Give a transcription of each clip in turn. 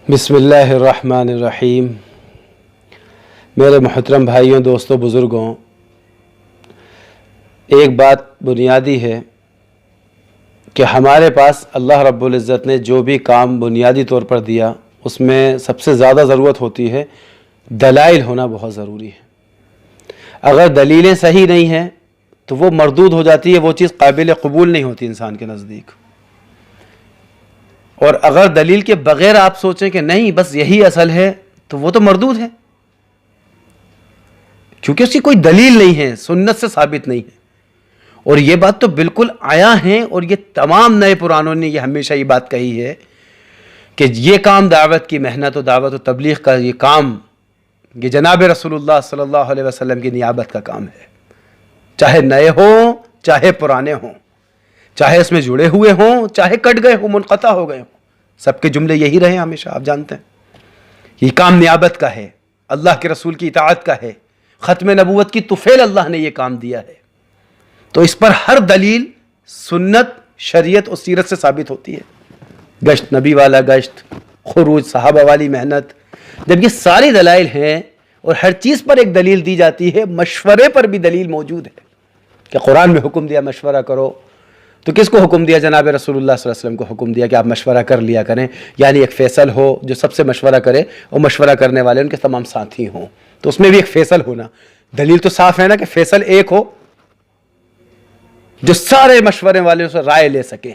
بسم اللہ الرحمن الرحیم۔ میرے محترم بھائیوں، دوستوں، بزرگوں، ایک بات بنیادی ہے کہ ہمارے پاس اللہ رب العزت نے جو بھی کام بنیادی طور پر دیا اس میں سب سے زیادہ ضرورت ہوتی ہے دلائل ہونا بہت ضروری ہے۔ اگر دلیلیں صحیح نہیں ہیں تو وہ مردود ہو جاتی ہے، وہ چیز قابل قبول نہیں ہوتی انسان کے نزدیک۔ اور اگر دلیل کے بغیر آپ سوچیں کہ نہیں بس یہی اصل ہے تو وہ تو مردود ہے، کیونکہ اس کی کوئی دلیل نہیں ہے، سنت سے ثابت نہیں ہے۔ اور یہ بات تو بالکل آیا ہے، اور یہ تمام نئے پرانوں نے یہ ہمیشہ یہ بات کہی ہے کہ یہ کام دعوت کی محنت و دعوت و تبلیغ کا یہ کام، یہ جناب رسول اللہ صلی اللہ علیہ وسلم کی نیابت کا کام ہے، چاہے نئے ہوں چاہے پرانے ہوں، چاہے اس میں جڑے ہوئے ہوں چاہے کٹ گئے ہوں، منقطع ہو گئے ہوں، سب کے جملے یہی رہے ہمیشہ۔ آپ جانتے ہیں یہ کام نیابت کا ہے، اللہ کے رسول کی اطاعت کا ہے، ختم نبوت کی طفیل اللہ نے یہ کام دیا ہے، تو اس پر ہر دلیل سنت، شریعت اور سیرت سے ثابت ہوتی ہے۔ گشت نبی والا گشت، خروج صحابہ والی محنت، جب یہ ساری دلائل ہیں اور ہر چیز پر ایک دلیل دی جاتی ہے، مشورے پر بھی دلیل موجود ہے کہ قرآن میں حکم دیا مشورہ کرو، تو کس کو حکم دیا؟ جناب رسول اللہ صلی اللہ علیہ وسلم کو حکم دیا کہ آپ مشورہ کر لیا کریں، یعنی ایک فیصل ہو جو سب سے مشورہ کرے، اور مشورہ کرنے والے ان کے تمام ساتھی ہوں، تو اس میں بھی ایک فیصل ہونا۔ دلیل تو صاف ہے نا کہ فیصل ایک ہو جو سارے مشورے والے سے رائے لے سکے۔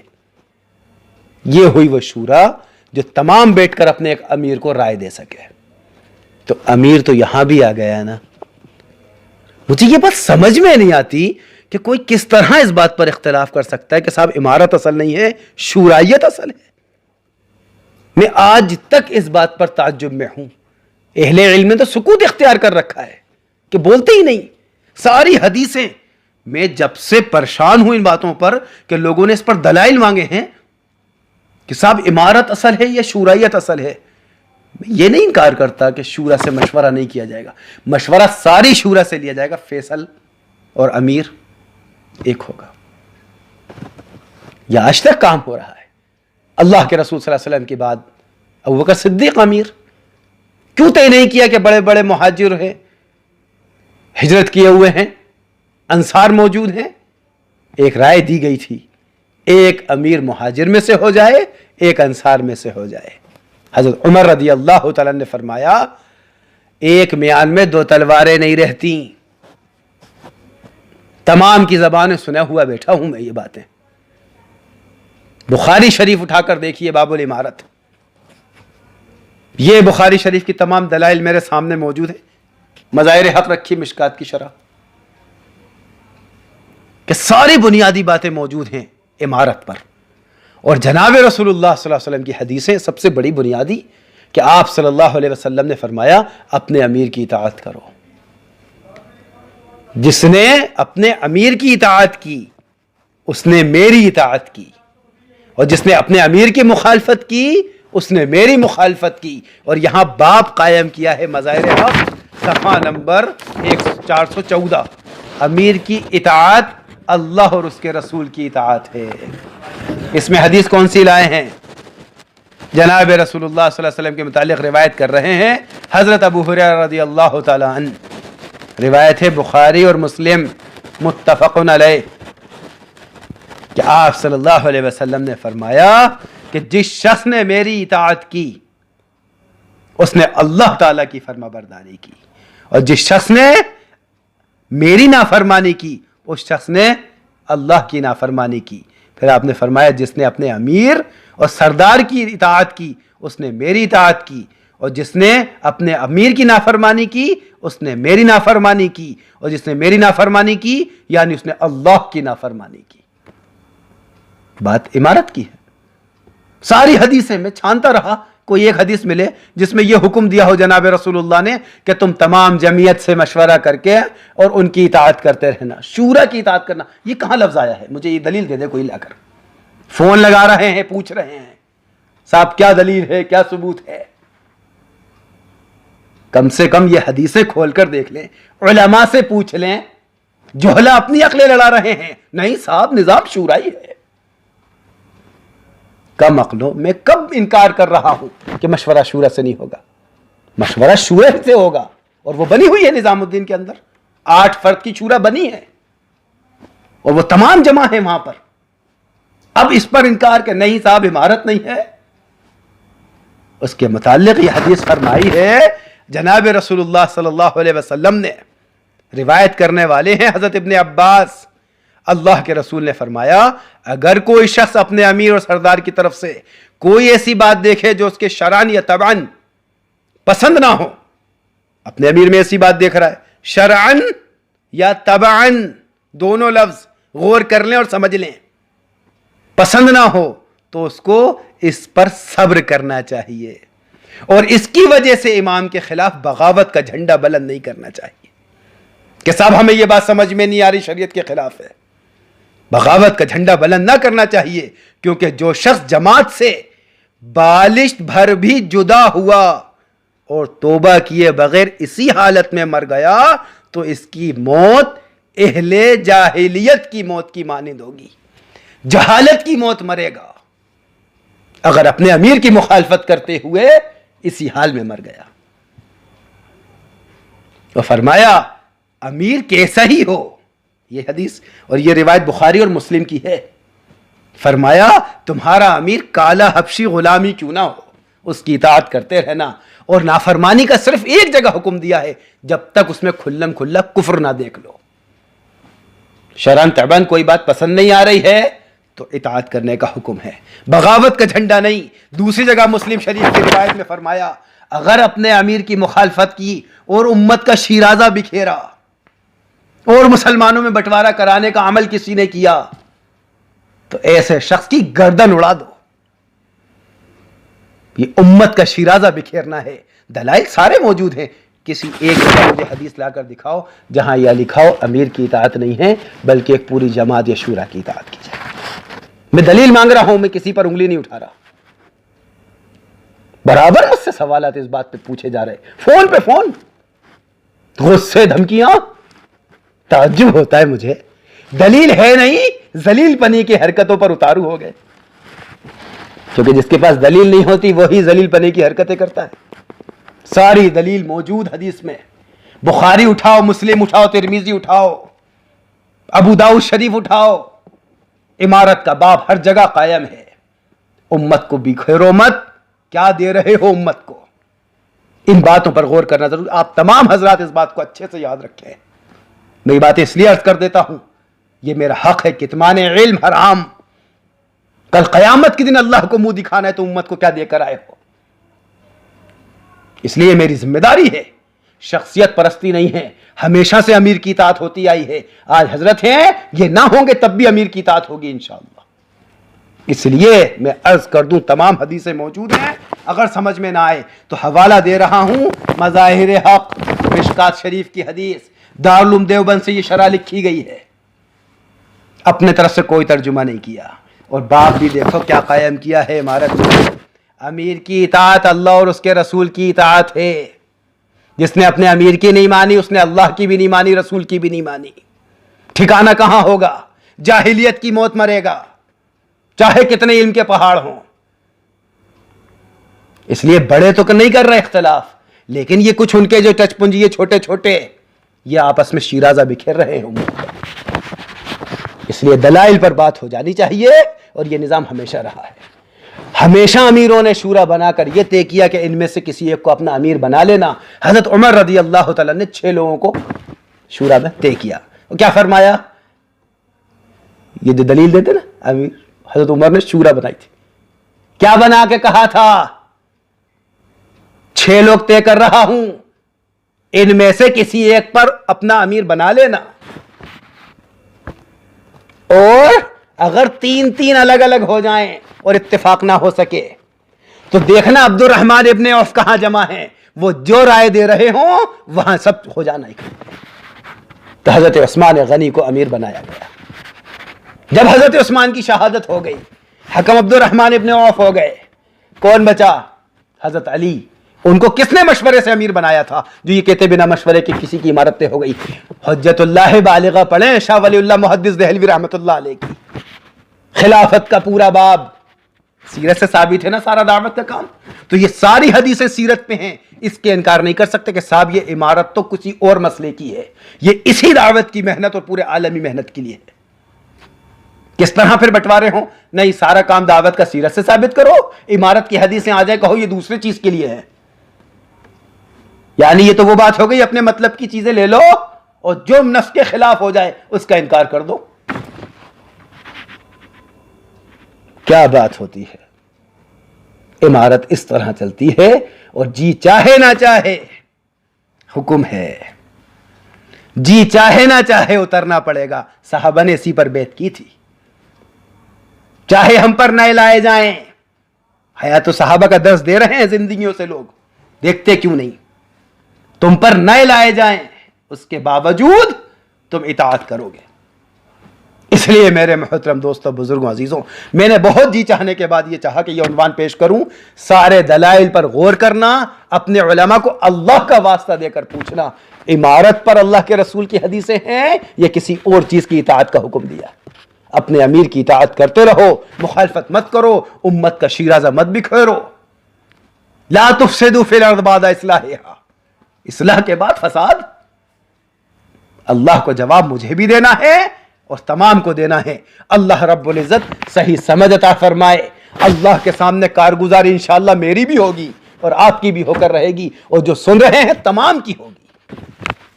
یہ ہوئی وہ شورا جو تمام بیٹھ کر اپنے ایک امیر کو رائے دے سکے۔ تو امیر تو یہاں بھی آ گیا ہے نا۔ مجھے یہ بات سمجھ میں نہیں آتی کہ کوئی کس طرح اس بات پر اختلاف کر سکتا ہے کہ صاحب امارت اصل نہیں ہے، شورائیت اصل ہے۔ میں آج تک اس بات پر تعجب میں ہوں۔ اہل علم نے تو سکوت اختیار کر رکھا ہے کہ بولتے ہی نہیں۔ ساری حدیثیں، میں جب سے پریشان ہوں ان باتوں پر کہ لوگوں نے اس پر دلائل مانگے ہیں کہ صاحب امارت اصل ہے یا شورائیت اصل ہے، میں یہ نہیں انکار کرتا کہ شورا سے مشورہ نہیں کیا جائے گا، مشورہ ساری شورا سے لیا جائے گا، فیصل اور امیر ایک ہوگا۔ یہ آج تک کام ہو رہا ہے۔ اللہ کے رسول صلی اللہ علیہ وسلم کے بعد ابوبکر صدیق امیر، کیوں طے نہیں کیا کہ بڑے بڑے مہاجر ہیں، ہجرت کیے ہوئے ہیں، انصار موجود ہیں؟ ایک رائے دی گئی تھی، ایک امیر مہاجر میں سے ہو جائے، ایک انصار میں سے ہو جائے۔ حضرت عمر رضی اللہ تعالیٰ نے فرمایا ایک میان میں دو تلواریں نہیں رہتی۔ تمام کی زبانیں سنا ہوا بیٹھا ہوں میں یہ باتیں۔ بخاری شریف اٹھا کر دیکھیے، باب الامارت، یہ بخاری شریف کی تمام دلائل میرے سامنے موجود ہیں۔ مظاہر حق رکھی مشکات کی شرح کہ ساری بنیادی باتیں موجود ہیں امارت پر۔ اور جناب رسول اللہ صلی اللہ علیہ وسلم کی حدیثیں سب سے بڑی بنیادی کہ آپ صلی اللہ علیہ وسلم نے فرمایا اپنے امیر کی اطاعت کرو۔ جس نے اپنے امیر کی اطاعت کی اس نے میری اطاعت کی، اور جس نے اپنے امیر کی مخالفت کی اس نے میری مخالفت کی۔ اور یہاں باب قائم کیا ہے مظاہر حق، صفحہ نمبر 414، امیر کی اطاعت اللہ اور اس کے رسول کی اطاعت ہے۔ اس میں حدیث کون سی لائے ہیں؟ جناب رسول اللہ صلی اللہ علیہ وسلم کے متعلق روایت کر رہے ہیں حضرت ابو ہریرہ رضی اللہ تعالی عنہ، روایت ہے بخاری اور مسلم متفق علیہ، کہ آپ صلی اللہ علیہ وسلم نے فرمایا کہ جس شخص نے میری اطاعت کی اس نے اللہ تعالیٰ کی فرما برداری کی، اور جس شخص نے میری نافرمانی کی اس شخص نے اللہ کی نافرمانی کی۔ پھر آپ نے فرمایا جس نے اپنے امیر اور سردار کی اطاعت کی اس نے میری اطاعت کی، اور جس نے اپنے امیر کی نافرمانی کی اس نے میری نافرمانی کی، اور جس نے میری نافرمانی کی یعنی اس نے اللہ کی نافرمانی کی۔ بات امارت کی ہے۔ ساری حدیثیں میں چھانتا رہا کوئی ایک حدیث ملے جس میں یہ حکم دیا ہو جناب رسول اللہ نے کہ تم تمام جمعیت سے مشورہ کر کے اور ان کی اطاعت کرتے رہنا، شورا کی اطاعت کرنا۔ یہ کہاں لفظ آیا ہے؟ مجھے یہ دلیل دے دے کوئی لا کر۔ فون لگا رہے ہیں، پوچھ رہے ہیں صاحب کیا دلیل ہے، کیا ثبوت ہے؟ کم سے کم یہ حدیثیں کھول کر دیکھ لیں، علماء سے پوچھ لیں۔ جوہلا اپنی عقلیں لڑا رہے ہیں، نہیں صاحب نظام شورائی ہے۔ کم عقل ہو، میں کب انکار کر رہا ہوں کہ مشورہ شورا سے نہیں ہوگا؟ مشورہ شورا سے ہوگا، اور وہ بنی ہوئی ہے نظام الدین کے اندر، 8 فرد کی شورا بنی ہے اور وہ تمام جمع ہیں وہاں پر۔ اب اس پر انکار کہ نہیں صاحب عمارت نہیں ہے، اس کے متعلق یہ حدیث فرمائی ہے جناب رسول اللہ صلی اللہ علیہ وسلم نے، روایت کرنے والے ہیں حضرت ابن عباس، اللہ کے رسول نے فرمایا اگر کوئی شخص اپنے امیر اور سردار کی طرف سے کوئی ایسی بات دیکھے جو اس کے شرعن یا طبعن پسند نہ ہو، اپنے امیر میں ایسی بات دیکھ رہا ہے، شرعن یا طبعن دونوں لفظ غور کر لیں اور سمجھ لیں، پسند نہ ہو تو اس کو اس پر صبر کرنا چاہیے، اور اس کی وجہ سے امام کے خلاف بغاوت کا جھنڈا بلند نہیں کرنا چاہیے کہ صاحب ہمیں یہ بات سمجھ میں نہیں آ رہی، شریعت کے خلاف ہے۔ بغاوت کا جھنڈا بلند نہ کرنا چاہیے، کیونکہ جو شخص جماعت سے بالشت بھر بھی جدا ہوا اور توبہ کیے بغیر اسی حالت میں مر گیا تو اس کی موت اہل جاہلیت کی موت کی مانند ہوگی، جہالت کی موت مرے گا اگر اپنے امیر کی مخالفت کرتے ہوئے اسی حال میں مر گیا۔ تو فرمایا امیر کیسا ہی ہو، یہ حدیث اور یہ روایت بخاری اور مسلم کی ہے، فرمایا تمہارا امیر کالا حبشی غلامی کیوں نہ ہو، اس کی اطاعت کرتے رہنا، اور نافرمانی کا صرف ایک جگہ حکم دیا ہے جب تک اس میں کھلم کھلا کفر نہ دیکھ لو۔ شرعن طبعن کوئی بات پسند نہیں آ رہی ہے تو اطاعت کرنے کا حکم ہے، بغاوت کا جھنڈا نہیں۔ دوسری جگہ مسلم شریف کی روایت میں فرمایا اگر اپنے امیر کی مخالفت کی اور امت کا شیرازہ بکھیرا اور مسلمانوں میں بٹوارا کرانے کا عمل کسی نے کیا تو ایسے شخص کی گردن اڑا دو۔ یہ امت کا شیرازہ بکھیرنا ہے، دلائل سارے موجود ہیں، کسی ایک جگہ مجھے حدیث لا کر دکھاؤ جہاں یہ لکھا ہو امیر کی اطاعت نہیں ہے بلکہ ایک پوری جماعت یا شورا کی اطاعت کی جائے۔ میں دلیل مانگ رہا ہوں، میں کسی پر انگلی نہیں اٹھا رہا، برابر مجھ سے سوالات اس بات پہ پوچھے جا رہے، فون پہ فون، غصے دھمکیاں، تعجب ہوتا ہے مجھے، دلیل ہے نہیں، ذلیل پنی کی حرکتوں پر اتارو ہو گئے، کیونکہ جس کے پاس دلیل نہیں ہوتی وہی ذلیل پنے کی حرکتیں کرتا ہے۔ ساری دلیل موجود حدیث میں، بخاری اٹھاؤ، مسلم اٹھاؤ، ترمذی اٹھاؤ، ابو داؤد شریف اٹھاؤ، امارت کا باب ہر جگہ قائم ہے۔ امت کو بکھیرو مت، کیا دے رہے ہو امت کو، ان باتوں پر غور کرنا ضرور۔ آپ تمام حضرات اس بات کو اچھے سے یاد رکھیں، میں یہ باتیں اس لیے عرض کر دیتا ہوں، یہ میرا حق ہے، کتمان علم حرام، کل قیامت کے دن اللہ کو منہ دکھانا ہے تو امت کو کیا دے کر آئے ہو، اس لیے میری ذمہ داری ہے، شخصیت پرستی نہیں ہے، ہمیشہ سے امیر کی اطاعت ہوتی آئی ہے، آج حضرت ہیں یہ نہ ہوں گے تب بھی امیر کی اطاعت ہوگی انشاءاللہ۔ اس لیے میں عرض کر دوں تمام حدیثیں موجود ہیں، اگر سمجھ میں نہ آئے تو حوالہ دے رہا ہوں، مظاہر حق مشکات شریف کی حدیث، دارالعلوم دیوبند سے یہ شرح لکھی گئی ہے، اپنے طرف سے کوئی ترجمہ نہیں کیا، اور باب بھی دیکھو کیا قائم کیا ہے عمارت میں، امیر کی اطاعت اللہ اور اس کے رسول کی اطاعت ہے، جس نے اپنے امیر کی نہیں مانی اس نے اللہ کی بھی نہیں مانی، رسول کی بھی نہیں مانی، ٹھکانہ کہاں ہوگا، جاہلیت کی موت مرے گا، چاہے کتنے علم کے پہاڑ ہوں۔ اس لیے بڑے تو نہیں کر رہے اختلاف، لیکن یہ کچھ ان کے جو ٹچ پنجی چھوٹے چھوٹے یہ آپس میں شیرازہ بکھیر رہے ہوں، اس لیے دلائل پر بات ہو جانی چاہیے، اور یہ نظام ہمیشہ رہا ہے۔ ہمیشہ امیروں نے شورا بنا کر یہ طے کیا کہ ان میں سے کسی ایک کو اپنا امیر بنا لینا۔ حضرت عمر رضی اللہ تعالیٰ نے 6 لوگوں کو شورا میں طے کیا، اور کیا فرمایا، یہ جو دلیل دیتے نا امیر، حضرت عمر نے شورا بنائی تھی، کیا بنا کے کہا تھا، 6 لوگ طے کر رہا ہوں، ان میں سے کسی ایک پر اپنا امیر بنا لینا، اور اگر 3 الگ الگ ہو جائیں اور اتفاق نہ ہو سکے تو دیکھنا عبد الرحمن ابن عوف کہاں جمع ہیں، وہ جو رائے دے رہے ہوں وہاں سب ہو جانا ہی۔ تو حضرت عثمان غنی کو امیر بنایا گیا۔ جب حضرت عثمان کی شہادت ہو گئی، حکم عبد الرحمن ابن عوف ہو گئے، کون بچا، حضرت علی۔ ان کو کس نے مشورے سے امیر بنایا تھا، جو یہ کہتے بنا مشورے کہ کسی کی امارت طے ہو گئی؟ حجت اللہ بالغہ پڑھیں، شاہ ولی اللہ محدث دہلوی رحمۃ اللہ علیہ کی خلافت کا پورا باب، سیرت سے ثابت ہے نا سارا دعوت کا کام. تو یہ ساری حدیثیں سیرت پہ ہیں, اس کے انکار نہیں کر سکتے کہ صاحب یہ عمارت تو کسی اور مسئلے کی ہے, یہ اسی دعوت کی محنت اور پورے عالمی محنت کے لیے ہے. کس طرح پھر بٹوارے ہوں؟ نہیں, سارا کام دعوت کا سیرت سے ثابت کرو, عمارت کی حدیثیں آ جائیں کہو یہ دوسری چیز کے لیے ہے. یعنی یہ تو وہ بات ہو گئی اپنے مطلب کی چیزیں لے لو اور جو نفس کے خلاف ہو جائے اس کا انکار کر دو. کیا بات ہوتی ہے. عمارت اس طرح چلتی ہے اور جی چاہے نہ چاہے حکم ہے, جی چاہے نہ چاہے اترنا پڑے گا. صحابہ نے اسی پر بیعت کی تھی. چاہے ہم پر نئے لائے جائیں, حیات صحابہ کا درس دے رہے ہیں زندگیوں سے لوگ, دیکھتے کیوں نہیں؟ تم پر نئے لائے جائیں, اس کے باوجود تم اطاعت کرو گے. اس لیے میرے محترم دوستوں, بزرگوں, عزیزوں, میں نے بہت جی چاہنے کے بعد یہ چاہا کہ یہ عنوان پیش کروں. سارے دلائل پر غور کرنا, اپنے علماء کو اللہ کا واسطہ دے کر پوچھنا, عمارت پر اللہ کے رسول کی حدیثیں ہیں یا کسی اور چیز کی اطاعت کا حکم دیا. اپنے امیر کی اطاعت کرتے رہو, مخالفت مت کرو, امت کا شیرازہ مت بکھیرو. لا تفسدوا فی الارض بعد اصلاحها, اصلاح کے بعد فساد. اللہ کو جواب مجھے بھی دینا ہے اور تمام کو دینا ہے. اللہ رب العزت صحیح سمجھ عطا فرمائے. اللہ کے سامنے کارگزاری انشاءاللہ میری بھی ہوگی اور آپ کی بھی ہو کر رہے گی, اور جو سن رہے ہیں تمام کی ہوگی.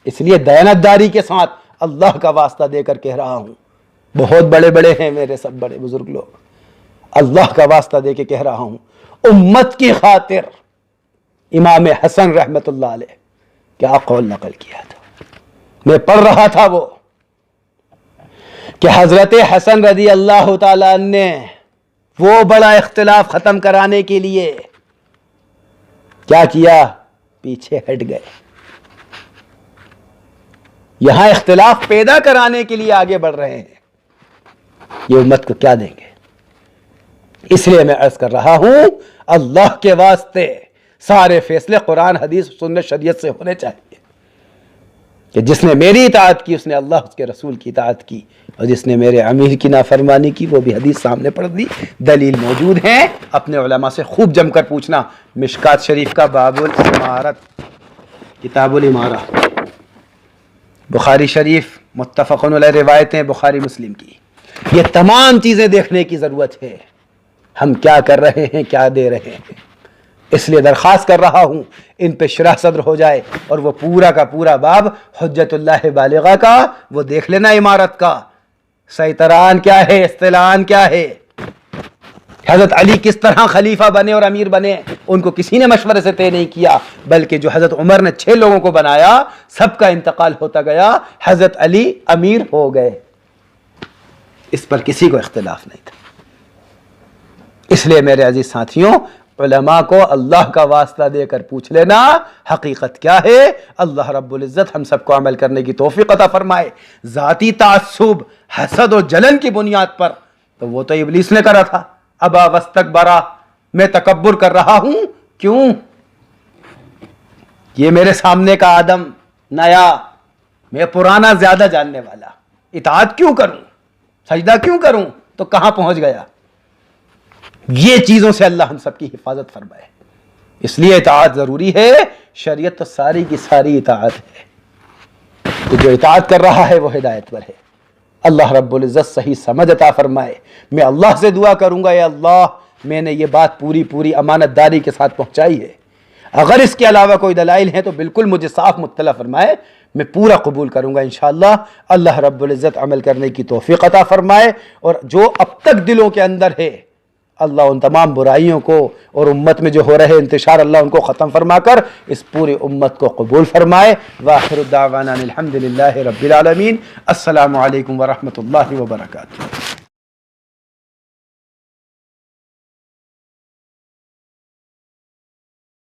اس لیے دیانتداری کے ساتھ اللہ کا واسطہ دے کر کہہ رہا ہوں. بہت بڑے بڑے ہیں میرے سب بڑے بزرگ لوگ, اللہ کا واسطہ دے کے کہہ رہا ہوں, امت کی خاطر امام حسن رحمت اللہ علیہ کیا قول نقل کیا تھا. میں پڑھ رہا تھا وہ کہ حضرت حسن رضی اللہ تعالیٰ نے وہ بڑا اختلاف ختم کرانے کے لیے کیا کیا, پیچھے ہٹ گئے. یہاں اختلاف پیدا کرانے کے لیے آگے بڑھ رہے ہیں, یہ امت کو کیا دیں گے. اس لیے میں عرض کر رہا ہوں, اللہ کے واسطے سارے فیصلے قرآن, حدیث, سنت, شریعت سے ہونے چاہیے. کہ جس نے میری اطاعت کی اس نے اللہ اس کے رسول کی اطاعت کی, اور جس نے میرے امیر کی نافرمانی کی وہ بھی حدیث سامنے پڑھ دی, دلیل موجود ہیں. اپنے علماء سے خوب جم کر پوچھنا. مشکات شریف کا باب العمارت, کتاب العمارہ, بخاری شریف متفق علیہ روایتیں بخاری مسلم کی. یہ تمام چیزیں دیکھنے کی ضرورت ہے. ہم کیا کر رہے ہیں, کیا دے رہے ہیں. اس لیے درخواست کر رہا ہوں ان پہ شرح صدر ہو جائے اور وہ پورا کا پورا باب حجت اللہ بالغہ کا وہ دیکھ لینا. عمارت کا سیطران کیا ہے, اصطلاحان کیا ہے, حضرت علی کس طرح خلیفہ بنے اور امیر بنے, ان کو کسی نے مشورے سے طے نہیں کیا, بلکہ جو حضرت عمر نے 6 لوگوں کو بنایا سب کا انتقال ہوتا گیا, حضرت علی امیر ہو گئے. اس پر کسی کو اختلاف نہیں تھا. اس لیے میرے عزیز ساتھیوں, علماء کو اللہ کا واسطہ دے کر پوچھ لینا حقیقت کیا ہے. اللہ رب العزت ہم سب کو عمل کرنے کی توفیق عطا فرمائے. ذاتی تعصب, حسد و جلن کی بنیاد پر تو وہ تو ابلیس نے کرا تھا. ابا واستکبرا, میں تکبر کر رہا ہوں, کیوں؟ یہ میرے سامنے کا آدم نیا, میں پرانا زیادہ جاننے والا, اطاعت کیوں کروں, سجدہ کیوں کروں, تو کہاں پہنچ گیا. یہ چیزوں سے اللہ ہم سب کی حفاظت فرمائے. اس لیے اطاعت ضروری ہے. شریعت تو ساری کی ساری اطاعت ہے. تو جو اطاعت کر رہا ہے وہ ہدایت پر ہے. اللہ رب العزت صحیح سمجھ عطا فرمائے. میں اللہ سے دعا کروں گا, اے اللہ میں نے یہ بات پوری امانت داری کے ساتھ پہنچائی ہے. اگر اس کے علاوہ کوئی دلائل ہیں تو بالکل مجھے صاف مطلع فرمائے, میں پورا قبول کروں گا انشاءاللہ. اللہ رب العزت عمل کرنے کی توفیق عطا فرمائے. اور جو اب تک دلوں کے اندر ہے اللہ ان تمام برائیوں کو اور امت میں جو ہو رہے انتشار اللہ ان کو ختم فرما کر اس پوری امت کو قبول فرمائے. وآخر الدعوانا الحمدللہ رب العالمین. السلام علیکم ورحمۃ اللہ وبرکاتہ.